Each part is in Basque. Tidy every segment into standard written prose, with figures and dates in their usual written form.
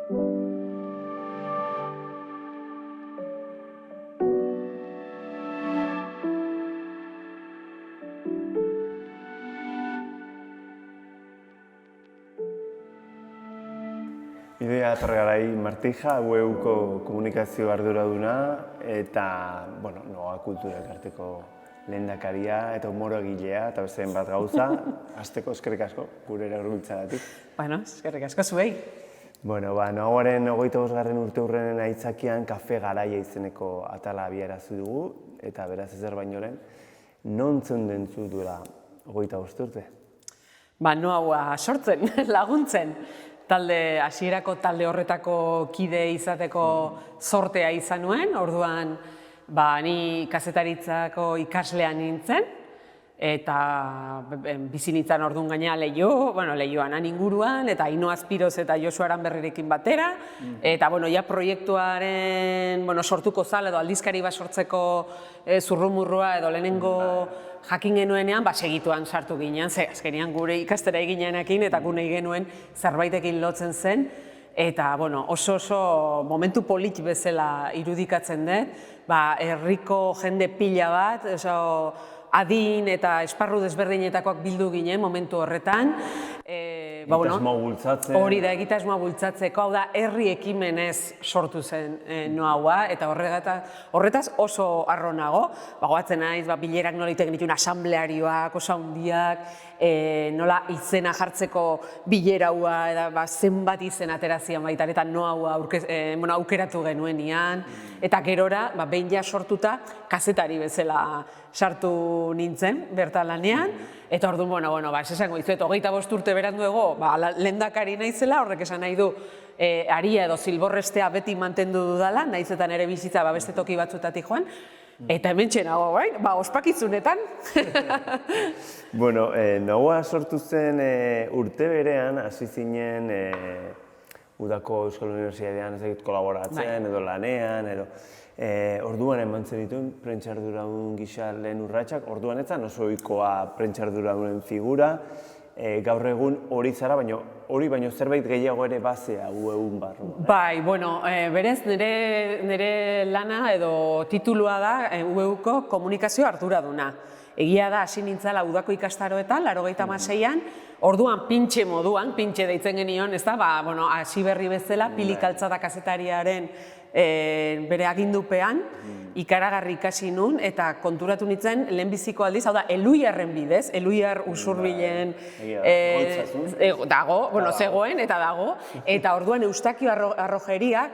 Idoia Atargarai Martija, UEUko komunikazio arduraduna eta Noa Kultura Elkarteko lehendakaria eta humorogilea eta beste bat gauza. Hasteko eskerrik asko gurera hurbiltzeagatik. Eskerrik asko zuei. Noagoaren 25. urteurrenen aitzakian Kafe Garaia izeneko atala abiarazi dugu eta beraz ezer baino lehen, non zeundentzu duela 25 urte? Noa sortzen, laguntzen. Hasierako talde horretako kide izateko zortea izan nuen, orduan ni kazetaritzako ikaslea nintzen, eta bizi nintzen orduan gaina Leioan inguruan, eta Aino Azpiroz eta Josu Aranberrirekin batera, eta proiektuaren sortuko zala edo aldizkari bat sortzeko zurrumurrua edo lehenengo jakin genuenean, segituan sartu ginen, ze azkenean gure ikastera eginenekin eta gu nahi genuen zerbaitekin lotzen zen, eta oso momentu polit bezala irudikatzen dut, herriko jende pila bat, adin eta esparru desberdinetakoak bildu ginen momentu horretan. Egitasmoa bultzatzen. Hori da, egitasmoa bultzatzeko, hau da, herri ekimenez sortu zen Noa, eta horretaz oso harro nago. Goatzen naiz, bilerak nola egiten genituen asamblearioak, oso handiak, nola izena jartzeko bileraua, zenbat izen aterazian baitan, eta Noa aukeratu genuenean, eta gerora, behin ja sortuta, kazetari bezala sartu nintzen, bertan lanean, eta orduan, ez esango dizuet, 25 urte beranduago, lehendakari naizela, horrek esan nahi du, aria edo zilborrestea beti mantendu dudala, nahizetan ere bizitza beste toki batzutatik joan, eta hemen txenago, ospakitzunetan. Noa sortu zen urte berean, hasi zinen Udako Euskal Unibertsitatean kolaboratzen, edo lanean, edo orduan eman zenituen prentxarduradun gisa lehen urratsak, orduan etzan oso ohikoa prentxarduradunen figura, gaur egun hori zara, hori baino zerbait gehiago ere bazea UEUn barruan. Berez nire lana edo titulua da UEUko komunikazio arduraduna. Egia da, hasi nintzala Udako ikastaroetan, 86an, orduan pintxe moduan, pintxe deitzen genion, hasi berri bezala, Pili Kaltzada kazetariaren bere agindupean, ikaragarri ikasi nun, eta konturatu nintzen lehenbiziko aldiz, hau da, Eluiarren bidez, Eluiar Usurbilen dago, zegoen eta dago, eta orduan Eustakio Arrojeria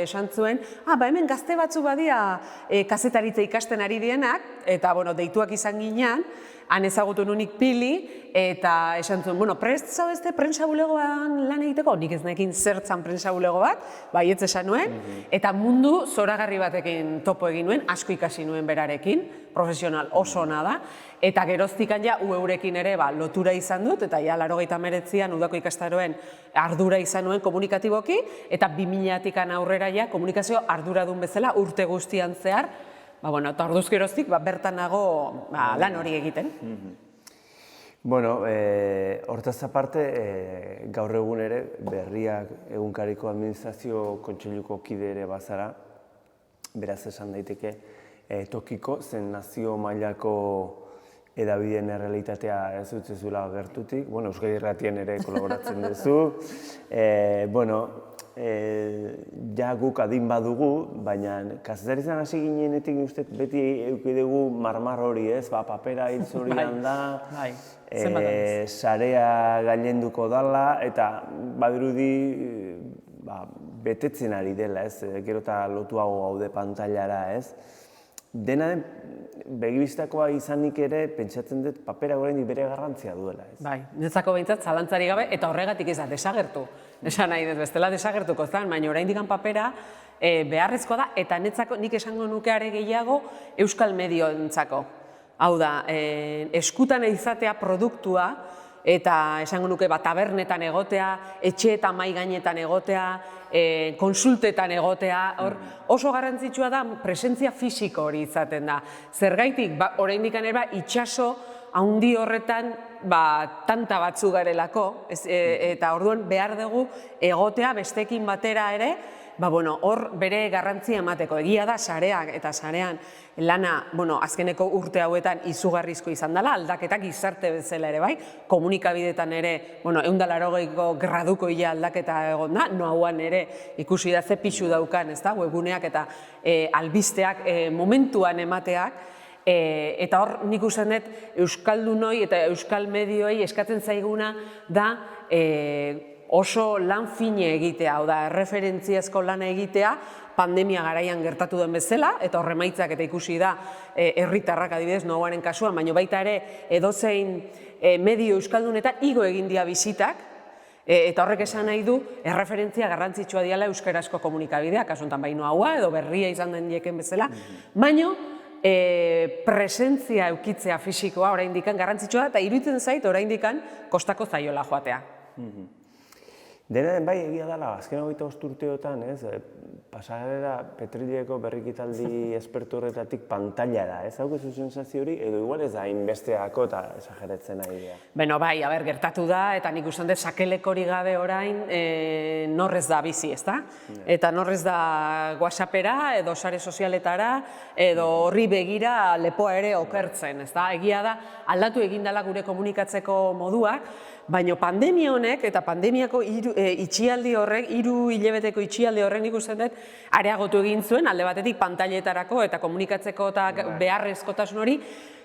esan zuen, hemen gazte batzu badia kazetaritza ikasten ari dienak, eta deituak izan ginean, han ezagutu nunik Pili, eta esan zuen, prest zaudezte prentsa bulegoan lan egiteko? Nik ez nekin zertzan prentsa bulego bat, baietz esan nuen, eta mundu zoragarri batekin topo egin nuen, asko ikasi nuen berarekin, profesional oso ona da, eta geroztikan ja UEUrekin ere lotura izan dut, eta ja 89an Udako ikastaroen ardura izan nuen komunikatiboki, eta 2000-tik aurrera ja komunikazio arduradun bezala urte guztian zehar, eta orduz geroztik bertan nago lan hori egiten. Hortaz aparte, gaur egun ere Berriak egunkariko administrazio kontseiluko kide ere bazara, beraz esan daiteke tokiko zen nazio mailako edabideen errealitatea ez dutzezula gertutik, Euskadi Irratien ere kolaboratzen duzu, ja guk adin badugu, baina kazetaritzan hasi ginenetik uste beti eduki dugu marmar hori ez, papera hitz horian da, sarea gailenduko dela, eta badirudi betetzen ari dela ez, gero eta lotuago gaude pantailara ez. Dena den, begibistakoa izanik ere, pentsatzen dut papera oraindik bere garrantzia duela ez. Niretzako behintzat zalantzari gabe, eta horregatik ez da desagertu. Esan nahi dut bestela desagertuko zen, baina oraindik papera beharrezkoa da, eta nik esango nukeare gehiago euskal medioentzako. Hau da, eskutan izatea produktua, eta esango nuke tabernetan egotea, etxeetan mahai gainetan egotea, konsultetan egotea, oso garrantzitsua da presentzia fisiko hori izaten da. Zergaitik, oraindik ere itxaso handi horretan tanta batzu garelako, eta orduan behar dugu egotea bestekin batera ere, hor bere garrantzia emateko. Egia da sareak eta sarean lana, azkeneko urte hauetan izugarrizko izan dela, aldaketak gizarte bezala ere bai, komunikabidetan ere, 180 graduko aldaketa egon da, noauan ere ikusi da ze pixu daukan, webguneak eta albisteak momentuan emateak, eta hor nik uste dut euskaldunoi eta euskal medioei eskatzen zaiguna da oso lan fine egitea, hau da, erreferentziazko lana egitea, pandemia garaian gertatu den bezala, eta horremaitzak eta ikusi da herritarrak adibidez noauaren kasuan, baina baita ere edozein medio euskaldun eta igo egin dia bisitak, eta horrek esan nahi du erreferentzia garrantzitsua diala euskarazko komunikabideak, kasu honetan bai noaua edo berria izan den dieken bezala, baina presentzia eukitzea fisikoa oraindikan garrantzitsua da, eta iruditzen zait oraindikan kostako zaiola joatea. Dena den bai egia dela, azken 25 urteotan, pasarela Petrileko berrikitaldi espertu horretatik pantailara, hau gezu sensazio hori, edo igual ez da inbesteako eta esageratzen ari dira. Beno, bai, gertatu da, eta nik uste dut sakelekori gabe orain norrez da bizi, ezta? Eta norrez da WhatsAppera, edo sare sozialetara, edo horri begira lepoa ere okertzen, ezta? Egia da, aldatu egin dela gure komunikatzeko moduak, baina pandemia honek eta pandemiako itxialdi horrek, 3 hilabeteko itxialdi horrek nik uste dut areagotu egin zuen, alde batetik pantailetarako eta komunikatzeko eta beharrezkotasun hori,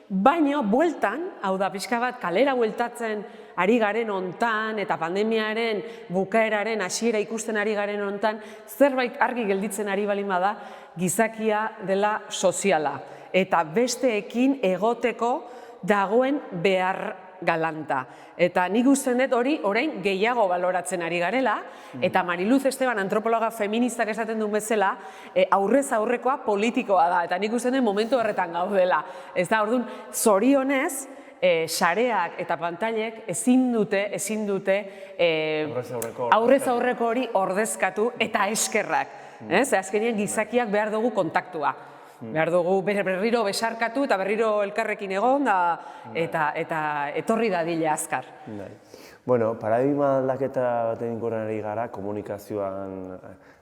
baina bueltan, hau da, pixka bat kalera bueltatzen ari garen hontan eta pandemiaren bukaeraren hasiera ikusten ari garen hontan, zerbait argi gelditzen ari balin bada, gizakia dela soziala eta besteekin egoteko dagoen behar galanta. Eta nik uste dut hori orain gehiago baloratzen ari garela, eta Mariluz Esteban, antropologa feministak esaten duen bezala, aurrez aurrekoa politikoa da, eta nik uste dut momentu horretan gaudela. Ez da, orduan, zorionez, sareak eta pantailek ezin dute aurrez aurreko hori ordezkatu eta eskerrak. Azkenean gizakiak behar dugu kontaktua. Behar dugu berriro besarkatu eta berriro elkarrekin egon eta etorri dadila azkar. Bueno, paradigma aldaketa baten inguruan ari gara, komunikazioan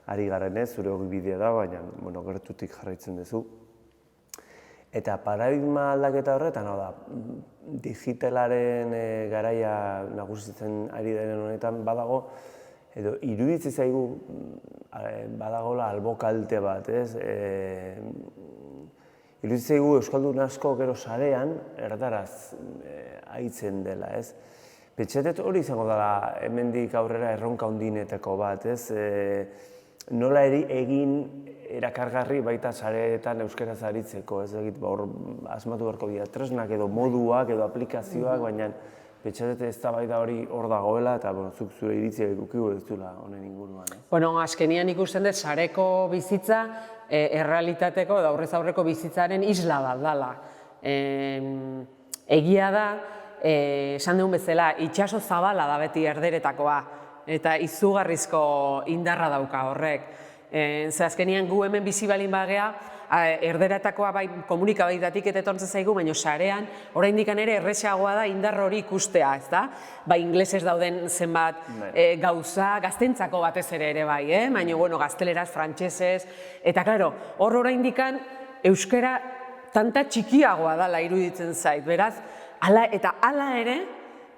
ari garenez, zure hori bidea da, baina gertutik jarraitzen duzu. Eta paradigma aldaketa horretan, hau da, digitalaren garaia nagusitzen ari denen honetan badago, edo iruditzen zaigu badagola albokalte bat, ez? Iruditzen zaigu euskaldun asko gero sarean erdaraz aitzen dela, ez? Pentsatet hori izango dela hemendik aurrera erronka handinetako bat, ez? Nola egin erakargarri baita sareetan euskaraz aritzeko, ez? Hor asmatu beharko dira tresnak edo moduak edo aplikazioak, baina pentsatet ez da baita hori hor dagoela eta zuk zure iritzia ikukigu ez duela honen inguruan. Azkenian ikusten dut sareko bizitza errealitateko edo aurrez aurreko bizitzaren isla bat dela. Egia da, esan dugun bezala, itxaso zabala da beti erderetakoa eta izugarrizko indarra dauka horrek. Azkenian gu hemen bizi balin bagea, erderatakoa bai komunikabideetatik eta etortzen zaigu, baina sarean oraindik ere erresagoa da indar hori ikustea, ezta? Bai ingelesez dauden zenbat gauza, gaztentzako batez ere bai, baina gazteleraz, frantsesez, eta claro, hor oraindik euskara tanta txikiagoa dela iruditzen zait, beraz, hala ere,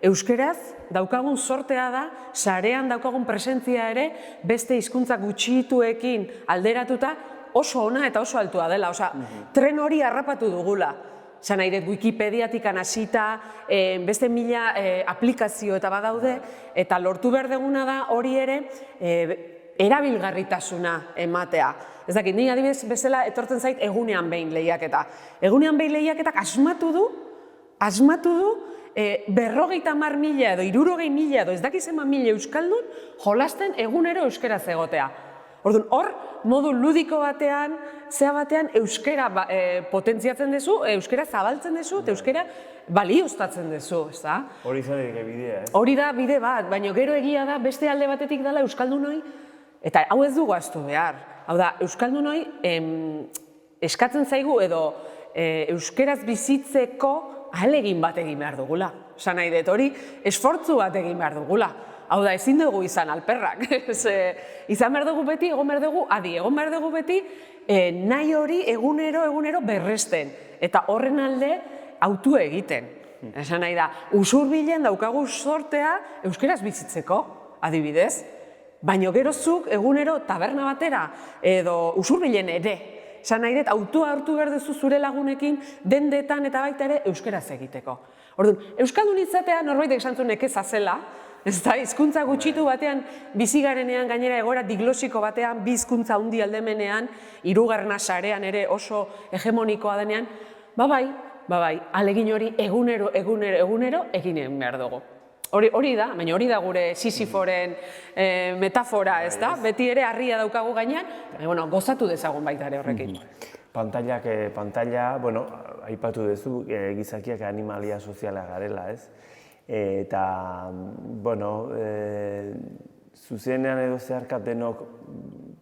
euskeraz daukagun sortea da, sarean daukagun presentzia ere, beste hizkuntza gutxituekin alderatuta, oso ona eta oso altua dela, tren hori harrapatu dugula. Zan nahi dut Wikipediatik hasita, beste 1000 aplikazio eta badaude, eta lortu behar duguna da hori ere erabilgarritasuna ematea. Ez dakit, ni adibidez bezala etortzen zait egunean behin lehiaketa. Egunean behin lehiaketak asmatu du 50.000 edo 60.000 edo ez dakiz eman 1000 euskaldun jolasten egunero euskaraz egotea. Orduan, hor, modu ludiko batean, zea batean, euskara potentziatzen duzu, euskara zabaltzen duzu, eta euskara balioztatzen duzu, ez da? Hori izan edik bidea, ez? Hori da bide bat, baina gero egia da beste alde batetik dela euskaldunoi, eta hau ez dugu ahaztu behar. Hau da, euskaldunoi eskatzen zaigu edo euskaraz bizitzeko ahalegin bat egin behar dugula. Esan nahi dut hori, esfortzu bat egin behar dugula. Hau da, ezin dugu izan alperrak. Izan behar dugu beti, egon behar dugu, egon behar dugu beti, nahi hori egunero berresten. Eta horren alde, autu egiten. Esan nahi da, usurbilen daukagu sortea euskeraz bizitzeko, adibidez. Baina gerozuk egunero taberna batera, edo usurbilen ere. Esan nahi dut, autua hartu behar duzu zure lagunekin, dendetan eta baita ere euskeraz egiteko. Orduan, euskaldun izatea norbaitek esan zuen nekeza zela, ez da, hizkuntza gutxitu batean, bizigarenean gainera egoera diglosiko batean, bi hizkuntza handi aldemenean, hirugarrena sarean ere oso hegemonikoa denean, bai, alegin hori egunero egin behar dugu. Hori da, baina hori da gure Sisiforen metafora, ez da? Beti ere harria daukagu gainean, baina gozatu dezagun baita ere horrekin. Pantalla, aipatu duzu, gizakiak animalia soziala garela, ez? Eta, zuzenean edo zeharkat denok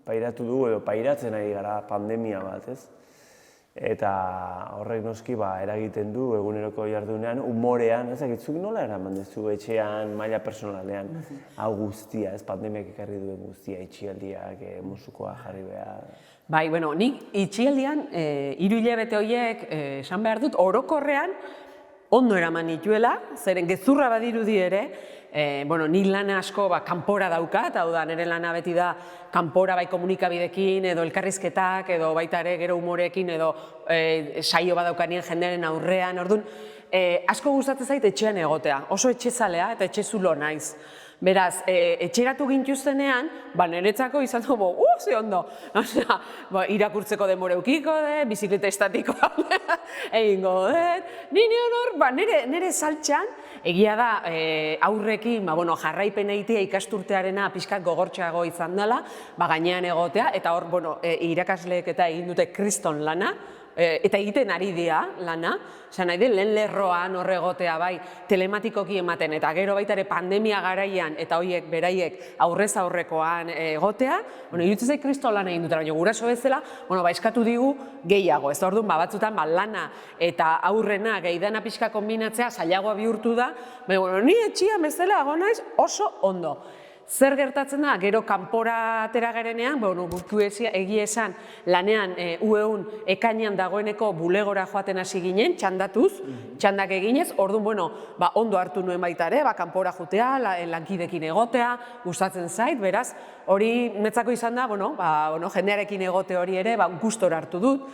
pairatu dugu edo pairatzen ari gara pandemia bat, ez? Eta horrek noski eragiten du eguneroko jardunean, umorean, ezagitzuk nola eraman duzu etxean, maila personalean, hau guztia, ez pandemiak ekarri duen guztia, itxialdiak, musukoa jarri behar. Bai, nik itxialdian, 3 hilabete horiek esan behar dut, orokorrean ondo eraman nituela, zeren gezurra badirudi ere, ni lana asko kanpora daukat, hau da, nire lana beti da kanpora bai komunikabidekin, edo elkarrizketak, edo baita ere gero humorekin, edo saio bat daukanien jendearen aurrean, orduan, asko gustatzen zait etxean egotea, oso etxezalea eta etxezulo naiz. Beraz, etxeratu gintuztenean, niretzako izan dugu, ze ondo, irakurtzeko denbora eukiko dut, bizikleta estatikoa egingo dut, nire saltxan, egia da aurrekin jarraipen egitea ikasturtearena pixkat gogortxeago izan dela, gainean egotea, eta hor irakasleek eta egin dute kriston lana, eta egiten ari dira lana, esan nahi lehen lerroan hor egotea bai telematikoki ematen, eta gero baita ere pandemia garaian eta horiek beraiek aurrez aurrekoan egotea, iruditzen zait kriston lana egin dutela, baina guraso bezala, eskatu digu gehiago, ez da orduan batzutan lana eta aurrena gehiadana pixka kombinatzea zailagoa bihurtu da, baina ni etxean bezala naiz oso ondo. Zer gertatzen da, gero kanpora atera garenean, guk egia esan lanean ueun ekainean dagoeneko bulegora joaten hasi ginen, txandatuz, txandak eginez, orduan, ondo hartu nuen baita ere, kanpora jutea, lankidekin egotea, gustatzen zait, beraz, hori netzako izan da, jendearekin egote hori ere, gustora hartu dut.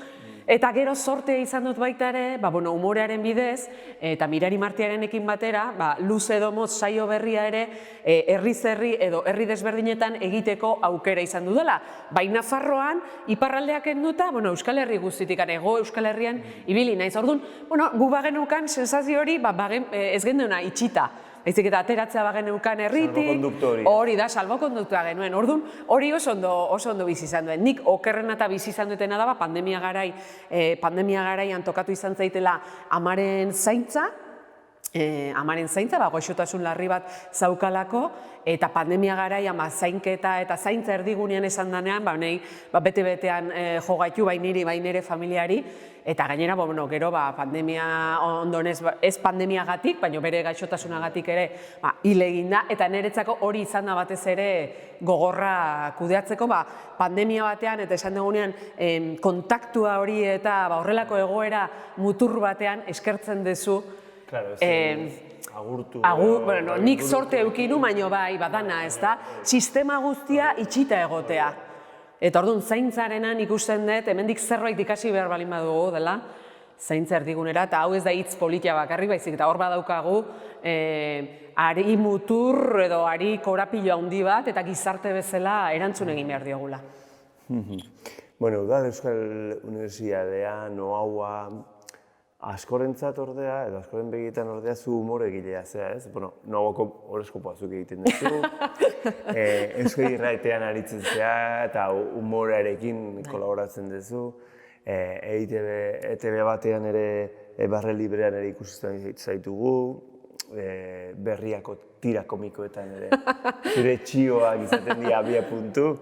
Eta gero sortea izan dut baita ere, humorearen bidez, eta Mirari Martiarenekin batera, luz edo motz saio berria ere, herri edo herri desberdinetan egiteko aukera izan dudala. Bai Nafarroan, iparraldeak enduta, Euskal Herri guztitik, hego Euskal Herrian ibili naiz. Orduan, gu bagenukan sensazio hori, ez genduena itxita. Baizik eta ateratzea bageneukan herritik, hori da, salbokonduktua genuen. Orduan, hori oso ondo bizi izan duen. Nik okerrena eta bizi izan dutena da, pandemia garaian tokatu izan zaitela amaren zaintza, goxotasun larri bat zaukalako, eta pandemia garaian zainketa eta zaintza erdigunean esan danean, bete-betean jogaitu bai niri, bai nire familiari, eta gainera, gero pandemia ondonez, ez pandemiagatik, baina bere gaixotasunagatik ere hil egin da, eta niretzako hori izan da batez ere gogorra kudeatzeko, pandemia batean, eta esan dugunean kontaktua hori eta horrelako egoera mutur batean eskertzen duzu, nik sorte eukinu, baina badana, ez da, sistema guztia itxita egotea. Eta orduan, zaintzarenan ikusten dut, hemendik zerbait ikasi behar balin badugu dela, zaintza erdigunera, eta hau ez da hitz politia bakarrik, baizik, eta hor badaukagu, ari mutur edo ari korapilo handi bat, eta gizarte bezala erantzun egin behar diogula. Udal Euskal Unibertsitatea, noaua, askorentzat ordea, edo askoren begietan ordea, zu humore egilea zea, ez? Noaguako horoskopo batzuk egiten duzu, Eusko Irratean aritzen zea, eta humorearekin kolaboratzen duzu, ETV batean ere, Barre Librean ere ikusten zaitugu, berriako tira komikoetan ere, zure txioak izaten dira abia puntu.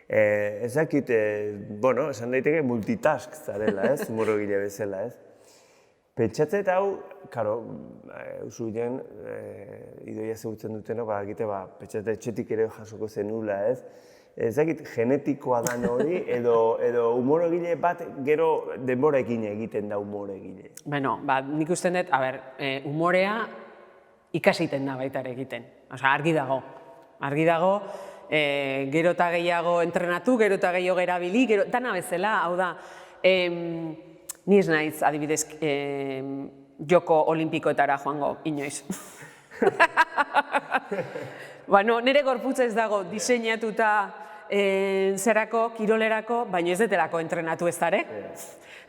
Ez dakit, esan daiteke multitask zarela, ez? Humore egile bezala, ez? Pentsatzet hau, karo, usu gen, idoia zehutzen duteno, egite, pentsatzet etxetik ere jasoko zenula, ez? Ez dakit genetikoa dan hori, edo humoregile bat gero denborekin egiten da humoregile. Beno, nik usten dut, humorea ikasiten da baita ere egiten. Osa, argi dago. Argi dago, gero eta gehiago entrenatu, gero eta gehiago erabili, dana bezala, hau da, ni ez naiz, adibidez, joko olimpikoetara joango, inoiz. Nire gorputza ez dago diseinatuta zerako, kirolerako, baina ez detelako entrenatu ez dara.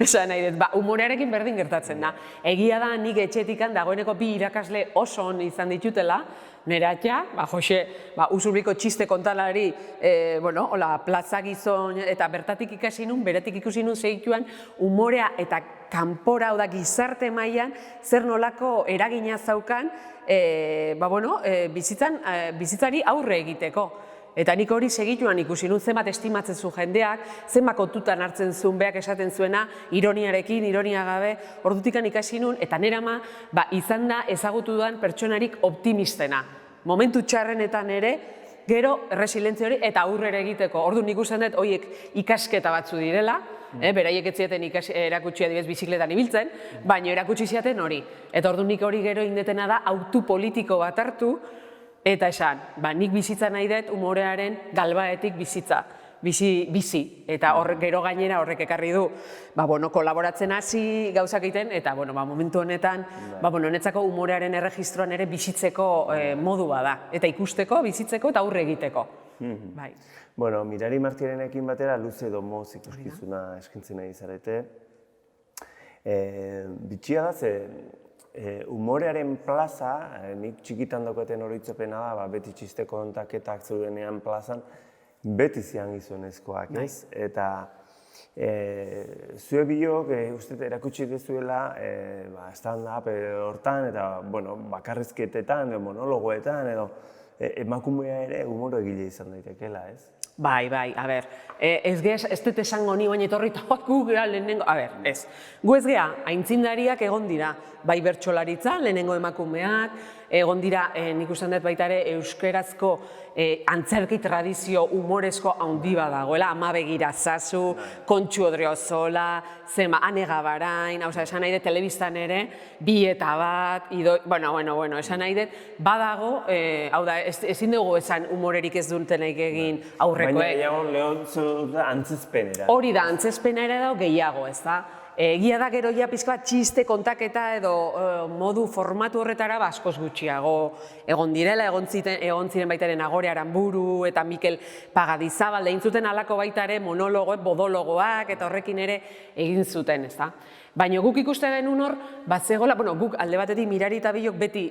Esan nahi dut, humorearekin berdin gertatzen da. Egia da, nik etxetikan dagoeneko 2 irakasle oso on izan ditutela, nire atxa, Jose, Usurbilko txiste kontalari, plaza gizon, eta bertatik ikasi nun, beretik ikusi nun segituan, humorea eta kanpora, gizarte mailan zer nolako eragina zaukan, bizitzari aurre egiteko. Eta nik hori segituan ikusi nun, zenbat estimatzen zu jendeak, zenbat kontutan hartzen zuen, beak esaten zuena, ironiarekin, ironia gabe, ordutikan ikasi nun, eta nire ama, izan da ezagutu dudan pertsonarik optimistena. Momentu txarrenetan ere, gero resilientzia hori eta aurrera egiteko. Ordu nik usten dut, horiek ikasketa batzu direla, beraiek ez zieten erakutsi adibidez bizikletan ibiltzen, baina erakutsi ziaten hori. Eta ordu nik hori gero indetena da, autu politiko bat hartu, eta esan, nik bizitza nahi dut humorearen galbaetik bizitza, bizi, eta gero gainera horrek ekarri du, kolaboratzen hasi gauzak egiten, eta momentu honetan, honetzako humorearen erregistroan ere bizitzeko modua da, eta ikusteko, bizitzeko eta aurre egiteko. Mirari Martirenekin batera luze edo moz ikuskizuna eskintzen nahi zarete. Bitxia da, ze humorearen plaza, nik txikitan daukaten horitzopena da, beti txiste kontaketak zeudenean plazan, beti zian gizonezkoak, ez? Eta zue biok, uste erakutsi dezuela, stand-up hortan, eta bakarrizketetan, monologoetan, edo emakumea ere humoro egile izan daitekeela, ez? Bai, ez dut esango ni baina etorri eta gu gara lehenengo, ez. Gu ez geha, aintzindariak egon dira, bai bertsolaritza, lehenengo emakumeak, egon dira, nik uste dut baita ere, euskerazko antzerki tradizio humorezko handi badagoela, Ama Begira Zazu, Kontxu Odriozola, Ane Gabarain, esan nahi dut telebistan ere, 2 eta 1, esan nahi dut, badago, hau da, ezin dugu esan humorerik ez dutenek egin aurrekoek. Baina gehiago lehon antzezpenera. Hori da, antzezpenera edo gehiago, ez da. Egia da gero ja pizka bat txiste kontaketa edo modu formatu horretara askoz gutxiago egon direla, egon ziren baitaren Agore Aranburu eta Mikel Pagadizabal, egin zuten halako baitare monologoek, bodologoak eta horrekin ere egin zuten, ez da. Baina guk ikuste genuen hor, zegoela, guk alde batetik Mirari eta Bilok beti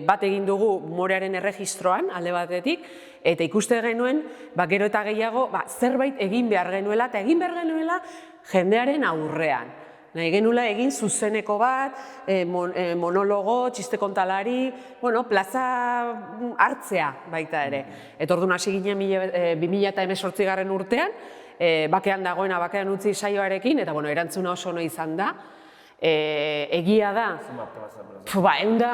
bat egin dugu humorearen erregistroan, alde batetik, eta ikuste genuen, gero eta gehiago, zerbait egin behar genuela, eta egin behar genuela jendearen aurrean. Nahi genuela egin zuzeneko bat, monologo, txiste kontalari, plaza hartzea baita ere. Eta orduan hasi ginen 2018 urtean, bakean dagoena, bakean utzi saioarekin, eta erantzuna oso ono izan da. Egia da,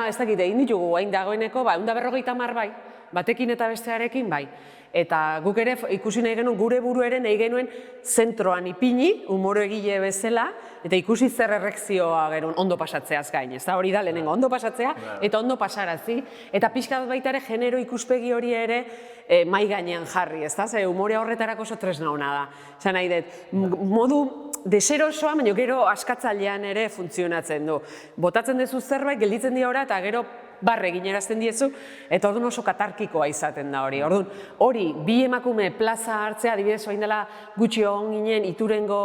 ez dakit egin ditugu, hain dagoeneko, 150 bai, batekin eta bestearekin bai. Eta guk ere ikusi nahi genuen, gure buru ere nahi genuen zentroan ipini, humoro egile bezala, eta ikusi zer errekzioa genuen ondo pasatzeaz gain, ez da hori da lehenengo, ondo pasatzea eta ondo pasarazi, eta pixka bat baita ere genero ikuspegi hori ere mai gainean jarri, ez da, ze humorea horretarako oso tresna hona da. Esan nahi dut, modu deserosoa, baina gero askatzailean ere funtzionatzen du. Botatzen duzu zerbait, gelditzen dira ora, eta gero barre ginerazten diezu, eta orduan oso katarkikoa izaten da hori. Orduan, hori, 2 emakume plaza hartzea, adibidez, orain dela gutxi egon ginen Iturengo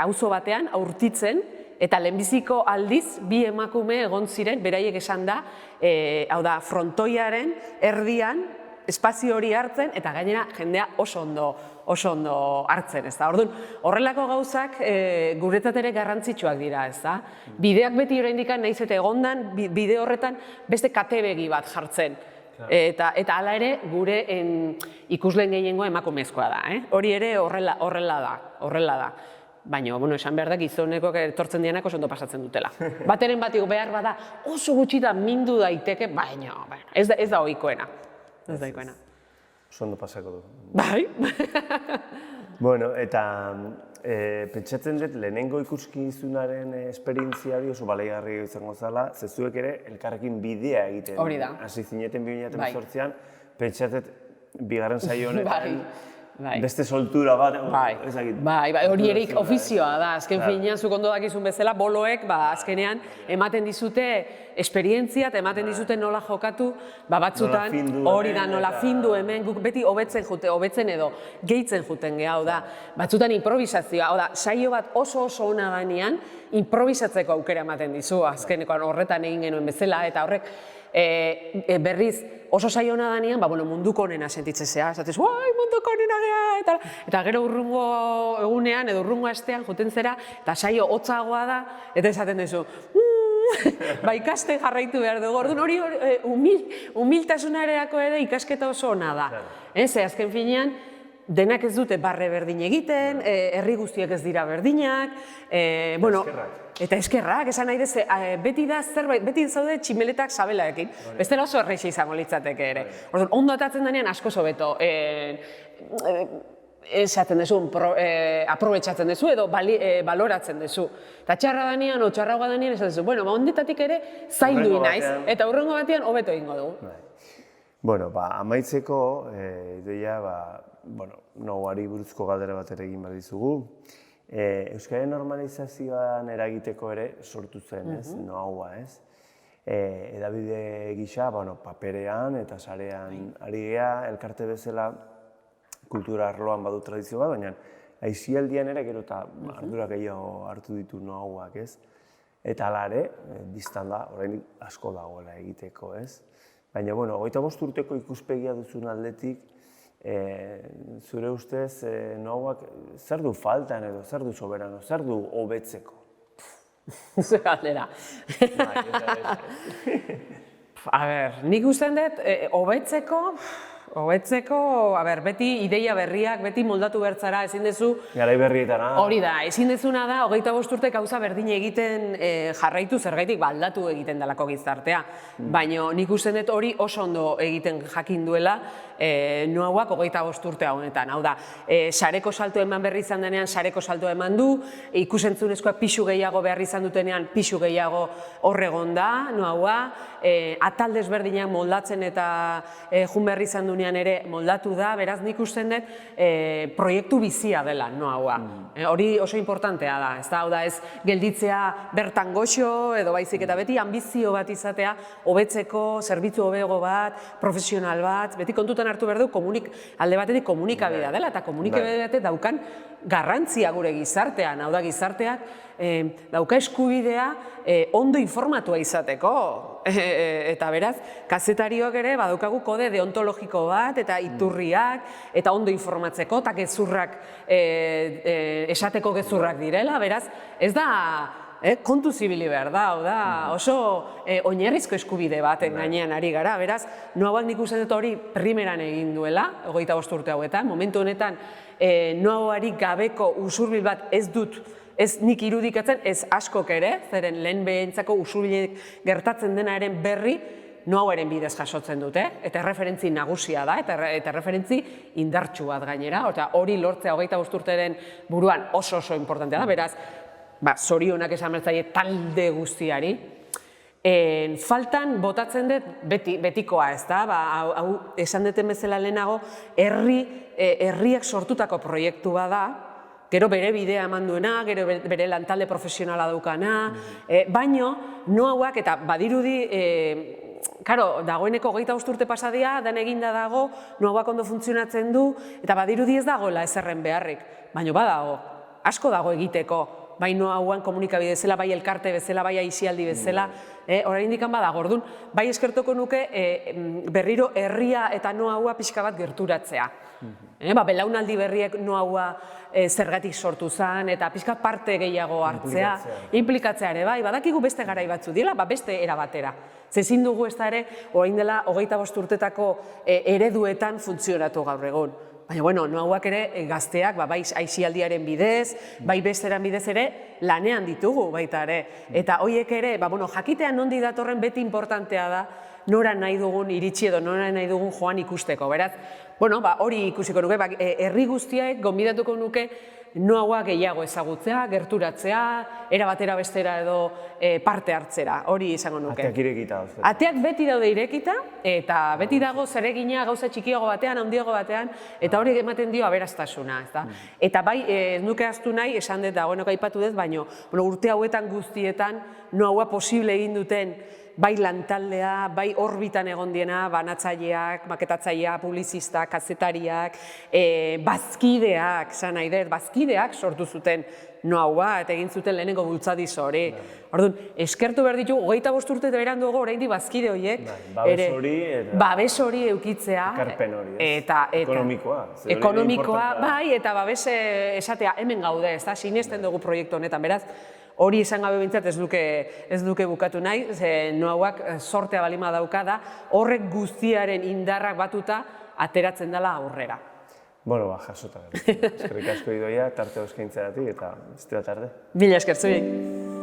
auzo batean, aurtitzen, eta lehenbiziko aldiz, 2 emakume egon ziren, beraiek esan da, hau da, frontoiaren erdian, espazio hori hartzen, eta gainera jendea oso ondo hartzen, ez da. Orduan, horrelako gauzak guretzat ere garrantzitsuak dira, ez da. Bideak beti oraindik nahiz eta egondan, bide horretan beste katebegi bat jartzen. Eta hala ere, gure ikusleen gehiengoa emakumezkoa da. Hori ere horrela da. Baina, esan behar da, gizoneko etortzen dianak oso ondo pasatzen dutela. Bateren batik behar bada oso gutxita mindu daiteke, baina, ez da ohikoena. Ez da ohikoena. Oso ondo pasako du. Bai. Bueno, eta pentsatzen dut lehenengo ikuskizunaren esperientzia hori oso baliagarria izango zela, zezuek ere elkarrekin bidea egiten. Hori da. Hasi zineten 2018an, pentsatzen bigarren saio honetan beste soltura bat, ezagit. Bai, hori erik ofizioa da, azken finean, zuk ondo dakizun bezala, boloek, azkenean, ematen dizute esperientzia, eta ematen dizute nola jokatu, batzutan, hori da, nola findu hemen, guk beti hobetzen edo, gehitzen juten gehau da, batzutan improvisazioa, hau da, saio bat oso ona danean, improvisatzeko aukera ematen dizu, azkenekoan horretan egin genuen bezala, eta horrek, berriz, oso saio hona danean, munduko onena sentitzen zea, esatez, munduko onena gea, eta gero urrungo egunean edo urrungo astean juten zera, eta saio hotzagoa da, eta esaten duzu, ikasten jarraitu behar dugu, orduan hori humiltasunareako ere ikasketa oso ona da. Azken finean, denak ez dute barre berdin egiten, herri guztiak ez dira berdinak, eta eskerrak, esan nahi dez, beti da zerbait, beti zaude tximeletak sabelaekin, bestela oso erreixa izango litzateke ere. Orduan, ondo atatzen denean asko hobeto esaten duzu, aprobetxatzen duzu edo baloratzen duzu. Eta txarra danean, txarragoa danean, esaten duzu, ondetatik ere zaindu naiz, eta hurrengo batean hobeto egingo dugu. Bueno, amaitzeko, ideia, noguari buruzko galdera bat ere egin behar dizugu. Euskaren normalizazioan eragiteko ere sortu zen, noaua, ez? Edabide gisa, paperean eta sarean ari gea, elkarte bezala kultura arloan badu tradizio bat, baina aisialdian ere gero eta ardura gehiago hartu ditu noauak, ez? Eta hala ere, biztan da, orain asko dagoela egiteko, ez? Baina, 25 urteko ikuspegia duzun aldetik, zure ustez, noauak zer du faltan edo, zer du soberano, zer du hobetzeko? Zer galdera. A ber, nik usten dut, hobetzeko, beti ideia berriak, beti moldatu bertzara, ezin dezu... Garai berrietara. Hori da, ezin dezuna da, 25 urte gauza berdin egiten jarraitu zergaitik aldatu egiten delako gizartea. Baina nik usten dut hori oso ondo egiten jakin duela noauak 25 urte honetan. Hau da, sareko salto eman berri izan denean, sareko salto eman du, ikusentzunezkoa pixu gehiago behar izan dutenean, pixu gehiago horregon da, noaua, atal desberdinak moldatzen eta jun berri izan dunean ere moldatu da, beraz nik usten dut proiektu bizia dela noaua. Hori oso importantea da, hau da ez gelditzea bertan goxo edo baizik eta beti ambizio bat izatea, hobetzeko, zerbitzu hobego bat, profesional bat, beti kontutan hartu behar du alde batetik komunikabidea dela eta komunikabidea daukan garrantzia gure gizartean, hau da gizarteak dauka eskubidea ondo informatua izateko. Eta beraz, kazetariok ere badaukagu kode deontologiko bat eta iturriak eta ondo informatzeko eta gezurrak, esateko gezurrak direla, beraz, ez da kontu zibili behar da, oso oinarrizko eskubide baten gainean ari gara, beraz, noauak nik uste dut hori primeran egin duela, 25 urte hauetan, momentu honetan noauari gabeko usurbil bat ez dut, ez nik irudikatzen, ez askok ere, zeren lehen behentzako usurbilek gertatzen denaren berri, noauaren bidez jasotzen dute, eta erreferentzi nagusia da, eta erreferentzi indartsu bat gainera, eta hori lortzea 25 urteren buruan oso importantea da, beraz, zorionak esan bertzaile talde guztiari. Faltan botatzen dut betikoa, ez da, esan duten bezala lehenago, herriak sortutako proiektu bat da, gero bere bidea eman duena, gero bere lantalde profesionala daukana, baino, noauak eta badirudi, dagoeneko 25 urte pasadia, dan eginda dago, noauak ondo funtzionatzen du, eta badirudi ez dagoela ezerren beharrik, baino badago, asko dago egiteko, bai noauan komunikabide bezala, bai elkarte bezala, bai aisialdi bezala, oraindik badago, orduan, bai eskertuko nuke berriro herria eta noaua pixka bat gerturatzea. Belaunaldi berriek noaua zergatik sortu zen, eta pixka parte gehiago hartzea, implikatzea ere, bai, badakigu beste garai batzu dira, beste era batera. Zezin dugu ez da ere, orain dela 25 urtetako ereduetan funtzionatu gaur egun. Baina, bueno, noauak ere gazteak, bai aisialdiaren bidez, bai besteran bidez ere, lanean ditugu baita ere. Eta horiek ere, jakitean nondi datorren beti importantea da, nora nahi dugun iritsi edo nora nahi dugun joan ikusteko, beraz? Hori ikusiko nuke, herri guztiak gonbidatuko nuke noauak gehiago ezagutzea, gerturatzea, era batera bestera edo parte hartzera, hori izango nuke. Ateak irekita. Ateak beti daude irekita, eta beti dago zeregina gauza txikiago batean, handiago batean, eta hori ematen dio aberastasuna, ezta? Eta bai, nuke ahaztu nahi, esan dut dagoenok aipatu dut, baina urte hauetan guztietan noaua posible egin duten bai lantaldea, bai orbitan egon diena, banatzaileak, maketatzaileak, publizistak, kazetariak, bazkideak, esan nahi dut, bazkideak sortu zuten noaua, eta egin zuten lehenengo bultzadiz hori. Orduan, eskertu behar ditugu, 25 urte beranduago oraindik bazkide horiek, babes hori eukitzea, ekarpen hori, ekonomikoa, bai, eta babes esatea hemen gaude, ez da, sinesten dugu proiektu honetan, beraz, hori izan gabe bintzat ez duke bukatu nahi, noauak sortea balima dauka da, horrek guztiaren indarrak batuta ateratzen dela aurrera. Jasota. Eskerrik asko Idoia, tarte eskaintzeagatik eta ez dira tarde. Mila esker zuei.